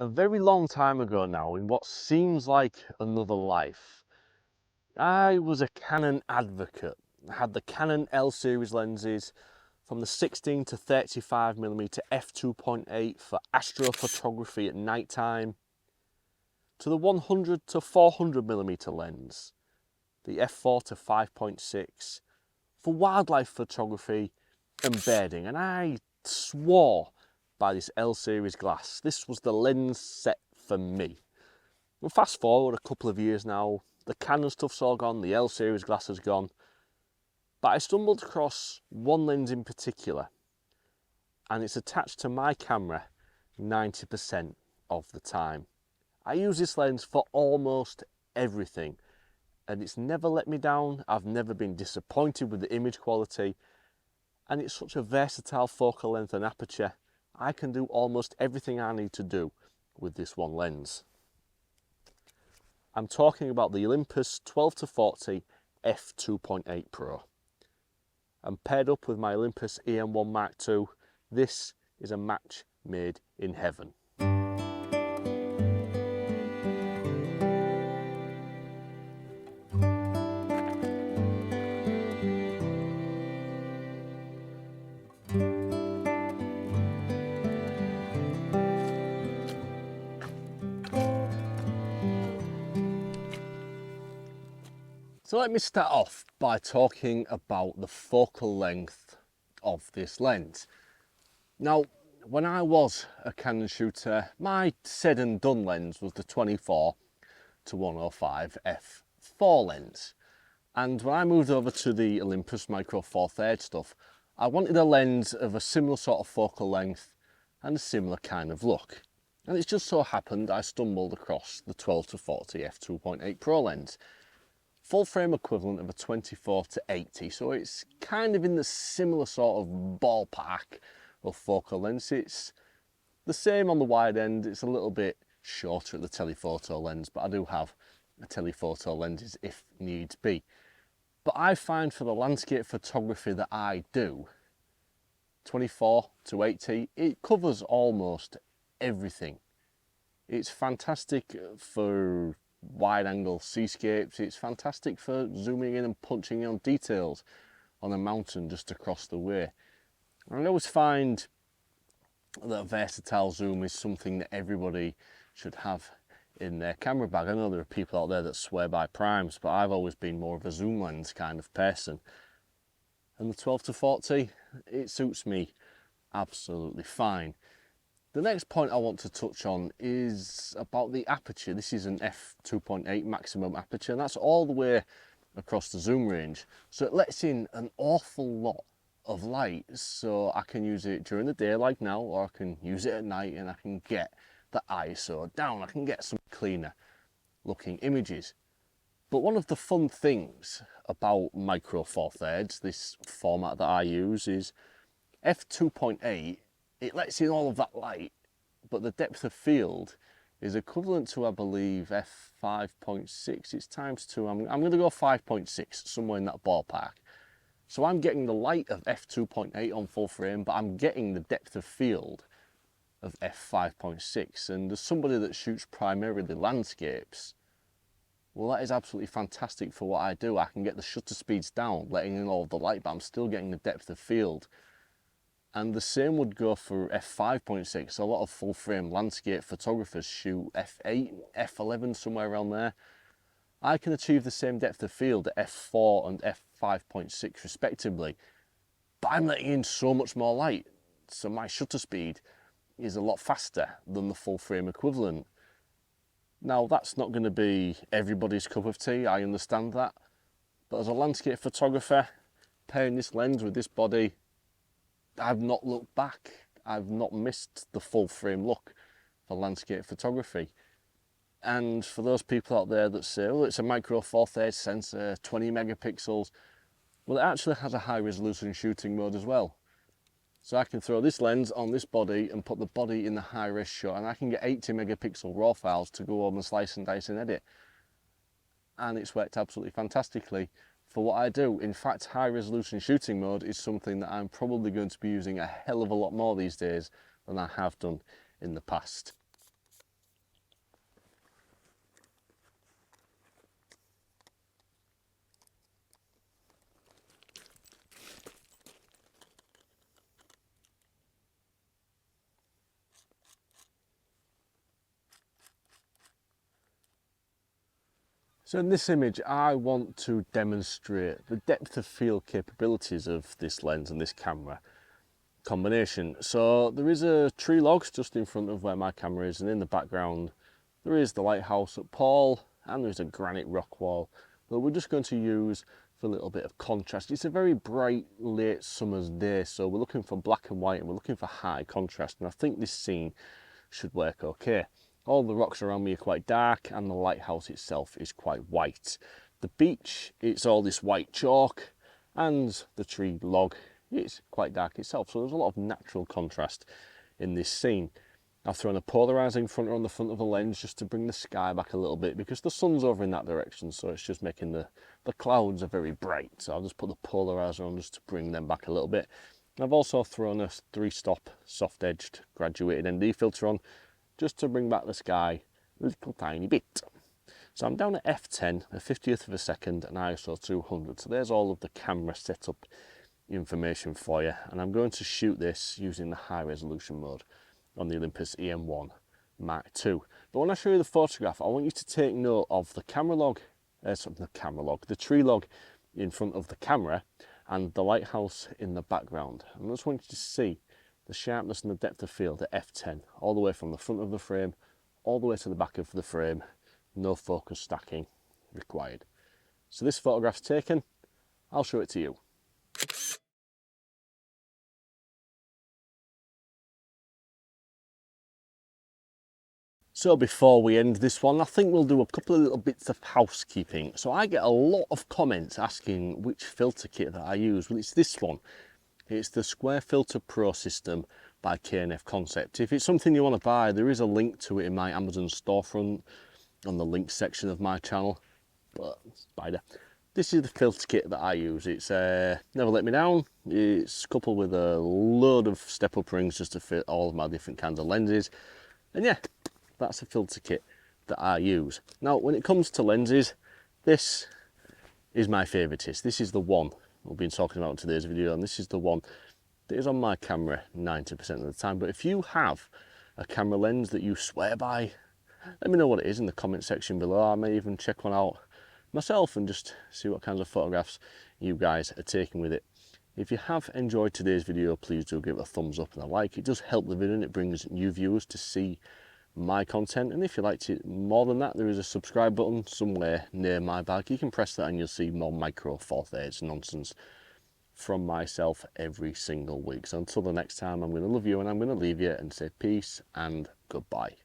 A very long time ago now, in what seems like another life, I was a Canon advocate. I had the Canon L series lenses from the 16 to 35mm f2.8 for astrophotography at night time, to the 100 to 400mm lens, the f4 to 5.6 for wildlife photography and birding, and I swore by this L series glass. This was the lens set for me. Well, fast forward a couple of years now, the Canon stuff's all gone, the L series glass has gone, but I stumbled across one lens in particular, and it's attached to my camera 90% of the time. I use this lens for almost everything, and it's never let me down. I've never been disappointed with the image quality, and it's such a versatile focal length and aperture. I can do almost everything I need to do with this one lens. I'm talking about the Olympus 12 to 40 f2.8 Pro. And paired up with my Olympus E-M1 Mark II, this is a match made in heaven. So let me start off by talking about the focal length of this lens. Now, when I was a Canon shooter, my said and done lens was the 24 to 105 f4 lens. And when I moved over to the Olympus Micro Four Thirds stuff, I wanted a lens of a similar sort of focal length and a similar kind of look. And it's just so happened I stumbled across the 12 to 40 f2.8 Pro lens. Full frame equivalent of a 24 to 80, so it's kind of in the similar sort of ballpark of focal length. It's the same on the wide end, it's a little bit shorter at the telephoto lens, but I do have a telephoto lenses if needs be. But I find for the landscape photography that I do, 24 to 80, it covers almost everything. It's fantastic for wide angle seascapes, it's fantastic for zooming in and punching on details on a mountain just across the way. I always find that a versatile zoom is something that everybody should have in their camera bag. I know there are people out there that swear by primes, but I've always been more of a zoom lens kind of person. And the 12 to 40, it suits me absolutely fine. The next point I want to touch on is about the aperture. This is an f2.8 maximum aperture, and that's all the way across the zoom range. So it lets in an awful lot of light, so I can use it during the day like now, or I can use it at night and I can get the ISO down. I can get some cleaner looking images. But one of the fun things about Micro Four Thirds, this format that I use, is f2.8, it lets in all of that light, but the depth of field is equivalent to, I believe, f5.6. It's times 2. I'm going to go 5.6, somewhere in that ballpark. So I'm getting the light of f2.8 on full frame, but I'm getting the depth of field of f5.6. And as somebody that shoots primarily landscapes, well, that is absolutely fantastic for what I do. I can get the shutter speeds down, letting in all of the light, but I'm still getting the depth of field. And the same would go for f5.6. A lot of full frame landscape photographers shoot f8, f11, somewhere around there. I can achieve the same depth of field at f4 and f5.6 respectively, but I'm letting in so much more light, so my shutter speed is a lot faster than the full frame equivalent. Now, that's not going to be everybody's cup of tea, I understand that, but as a landscape photographer, pairing this lens with this body, I've not looked back. I've not missed the full frame look for landscape photography. And for those people out there that say, oh, it's a Micro Four Thirds sensor, 20 megapixels, well, it actually has a high resolution shooting mode as well. So I can throw this lens on this body and put the body in the high res shot, and I can get 80 megapixel raw files to go home and slice and dice and edit. And it's worked absolutely fantastically for what I do. In fact, high resolution shooting mode is something that I'm probably going to be using a hell of a lot more these days than I have done in the past. So in this image, I want to demonstrate the depth of field capabilities of this lens and this camera combination. So there is a tree log just in front of where my camera is, and in the background there is the lighthouse at Paul, and there's a granite rock wall that we're just going to use for a little bit of contrast. It's a very bright late summer's day, so we're looking for black and white and we're looking for high contrast, and I think this scene should work okay. All the rocks around me are quite dark and the lighthouse itself is quite white. The beach, it's all this white chalk, and the tree log, it's quite dark itself, so there's a lot of natural contrast in this scene. I've thrown a polarizing fronter on the front of the lens just to bring the sky back a little bit, because the sun's over in that direction, so it's just making the clouds are very bright. So I'll just put the polarizer on just to bring them back a little bit. And I've also thrown a 3-stop soft-edged graduated ND filter on just to bring back the sky a little tiny bit. So I'm down at f10, a 50th of a second, and ISO 200. So there's all of the camera setup information for you, and I'm going to shoot this using the high resolution mode on the Olympus E-M1 Mark II. But when I show you the photograph, I want you to take note of the the tree log in front of the camera and the lighthouse in the background. And I just want you to see the sharpness and the depth of field at f10, all the way from the front of the frame, all the way to the back of the frame, no focus stacking required. So this photograph's taken, I'll show it to you. So before we end this one, I think we'll do a couple of little bits of housekeeping. So I get a lot of comments asking which filter kit that I use. Well, it's this one. It's the Square Filter Pro system by K&F Concept. If it's something you want to buy, there is a link to it in my Amazon storefront on the links section of my channel. But spider. This is the filter kit that I use. It's never let me down. It's coupled with a load of step-up rings just to fit all of my different kinds of lenses. And yeah, that's a filter kit that I use. Now, when it comes to lenses, this is my favouriteest. This is the one we've been talking about in today's video, and this is the one that is on my camera 90% of the time. But if you have a camera lens that you swear by, let me know what it is in the comment section below. I may even check one out myself and just see what kinds of photographs you guys are taking with it. If you have enjoyed today's video, please do give it a thumbs up and a like. It does help the video and it brings new viewers to see my content. And if you liked it more than that, there is a subscribe button somewhere near my back. You can press that and you'll see more micro Four Thirds nonsense from myself every single week. So until the next time, I'm going to love you and I'm going to leave you and say peace and goodbye.